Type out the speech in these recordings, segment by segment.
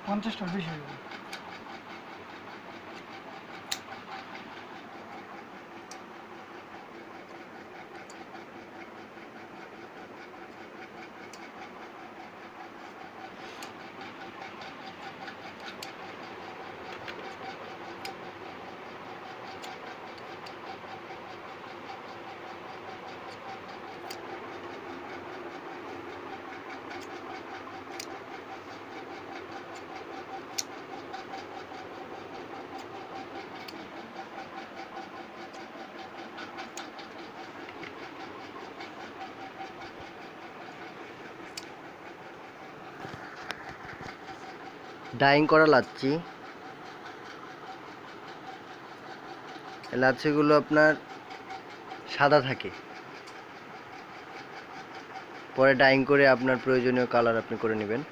50টার বেশি হয়ে যাবে। ডাইং করা লাচ্ছি, লাচ্ছিগুলো আপনার সাদা থাকে, পরে ডাইং করে আপনার প্রয়োজনীয় কালার আপনি করে নেবেন।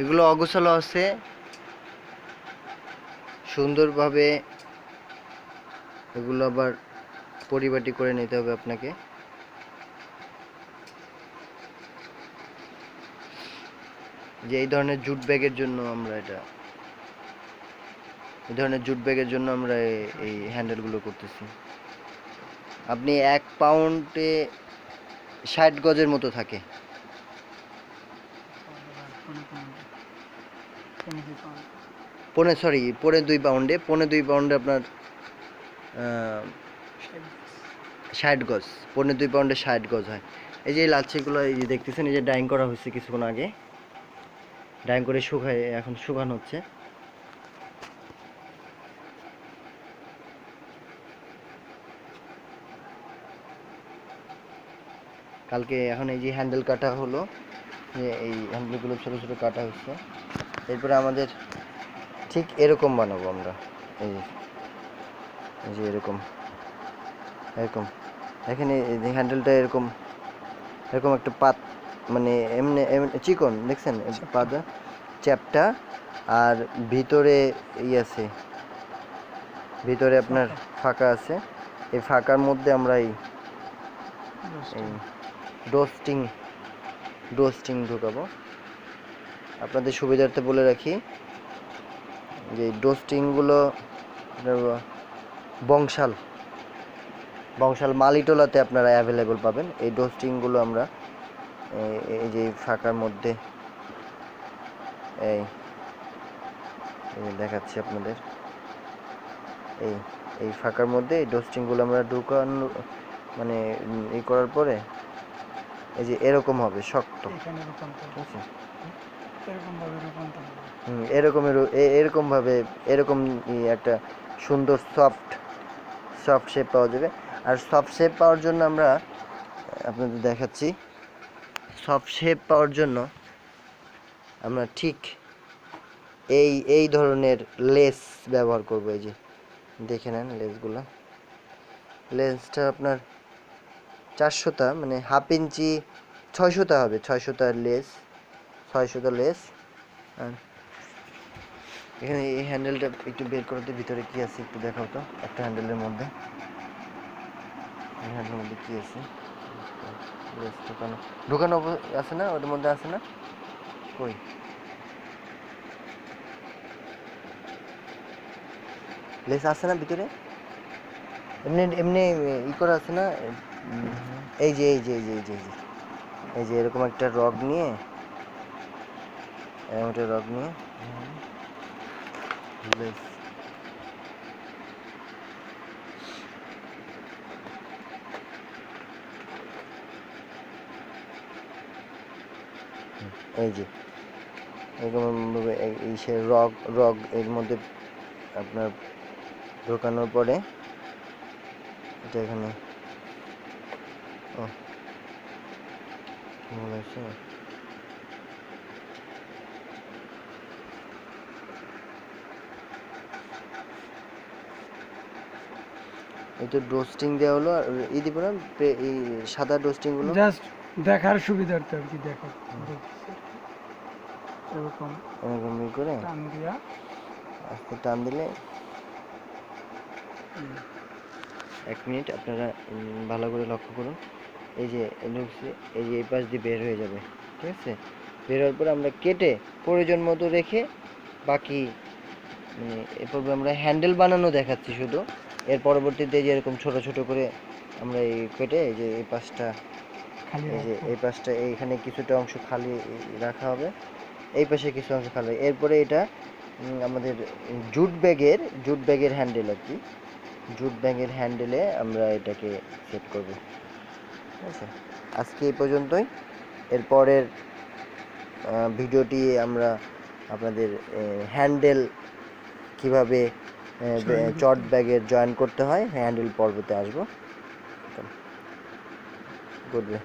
এগুলো অগোছালো আছে, সুন্দরভাবে এগুলো আবার পরিপাটি করে নিতে হবে আপনাকে। যে এই ধরনের জুট ব্যাগের জন্য আমরা এই হ্যান্ডেলগুলো করতেছি। আপনি 1 পাউন্ডে 60 গজের মতো থাকে। পৌনে 2 পাউন্ডে আপনার 60 গজ, পৌনে 2 পাউন্ডে 60 গজ হয়। এই যে লাচ্ছিগুলো এই যে দেখতেছেন, এই যে ডাইং করা হয়েছে কিছুক্ষণ আগে, ডাইং করে এখন শুকানো হচ্ছে। কালকে এখন এই যে হ্যান্ডেল কাটা হলো, যে এই হ্যান্ডেলগুলো ছোট ছোট কাটা হচ্ছে। এরপরে আমাদের ঠিক এরকম বানাবো আমরা। এই যে এরকম এখানে এই হ্যান্ডেলটা এরকম একটা পাত, মানে এমনি চিকন দেখছেন পাতা চ্যাপটা, আর ভিতরে আছে, ভিতরে আপনার ফাঁকা আছে। এই ফাঁকার মধ্যে আমরা এই ডোস্টিং ঢুকাবো। আপনাদের সুবিধার্থে বলে রাখি যে ডোস্টিংগুলো বংশাল মালিটোলাতে আপনারা অ্যাভেলেবল পাবেন। এই ডোস্টিংগুলো আমরা এই যে ফাঁকার মধ্যে এই দেখাচ্ছি আপনাদের, এই ফাঁকার মধ্যে এই ডোস্টিংগুলো আমরা ঢুকানো, মানে করার পরে এই যে এরকম হবে শক্ত, ঠিক আছে? এরকম একটা সুন্দর সফট শেপ পাওয়া যাবে। আর সফট শেপ পাওয়ার জন্য আমরা আপনাদের দেখাচ্ছি, সফট শেপ পাওয়ার জন্য আমরা ঠিক এই ধরনের লেস ব্যবহার করব। এই যে দেখে নেন লেসটা আপনার 400টা, মানে হাফ ইঞ্চি, 600টা হবে, 600টা লেস। আর এখানে এই হ্যান্ডেলটা একটু বের করতে, ভিতরে কি আছে একটু দেখাও তো। একটা হ্যান্ডেলের মধ্যে কি আছে, লেস ঢুকানো আছে না, ওটার মধ্যে আছে না, কই লেস আছে না ভিতরে, এমনি করা আছে না। এই যে এরকম একটা রগ নিয়ে লেস, এই যে এরকম এই সে রগ এর মধ্যে আপনার ঢোকানোর পরে এটা এখানে এই তো ডোস্টিং দেওয়া হলো। আর দিব না এই সাদা ডোস্টিং গুলো, জাস্ট দেখার সুবিধার্থে আর কি। দেখো এরকম করে টান দিয়া আস্তে টান দিলে 1 মিনিট আপনারা ভালো করে লক্ষ্য করুন। এই যে ঢুকছে, এই যে এই পাশ দিয়ে বের হয়ে যাবে, ঠিক আছে। বের হওয়ার পর আমরা কেটে প্রয়োজন মতো রেখে বাকি মানে এরপর আমরা হ্যান্ডেল বানানো দেখাচ্ছি শুধু। এর পরবর্তীতে যে এরকম ছোট ছোট করে আমরা এই কেটে এই যে এই পাশটা, খালি এই যে রাখবো। এই পাশটা এইখানে কিছুটা অংশ খালি রাখা হবে, এই পাশে কিছু অংশ খালি। এরপরে এটা আমাদের জুট ব্যাগের হ্যান্ডেল আর কি, জুট ব্যাগের হ্যান্ডেলে আমরা এটাকে সেট করব, ঠিক আছে। আজকে এই পর্যন্তই। এরপরের ভিডিওটি আমরা আপনাদের হ্যান্ডেল কিভাবে জয়েন চট করতে ব্যাগের জয়েন করতে হয় হ্যান্ডেল পর্বতে আসবো। Good bye.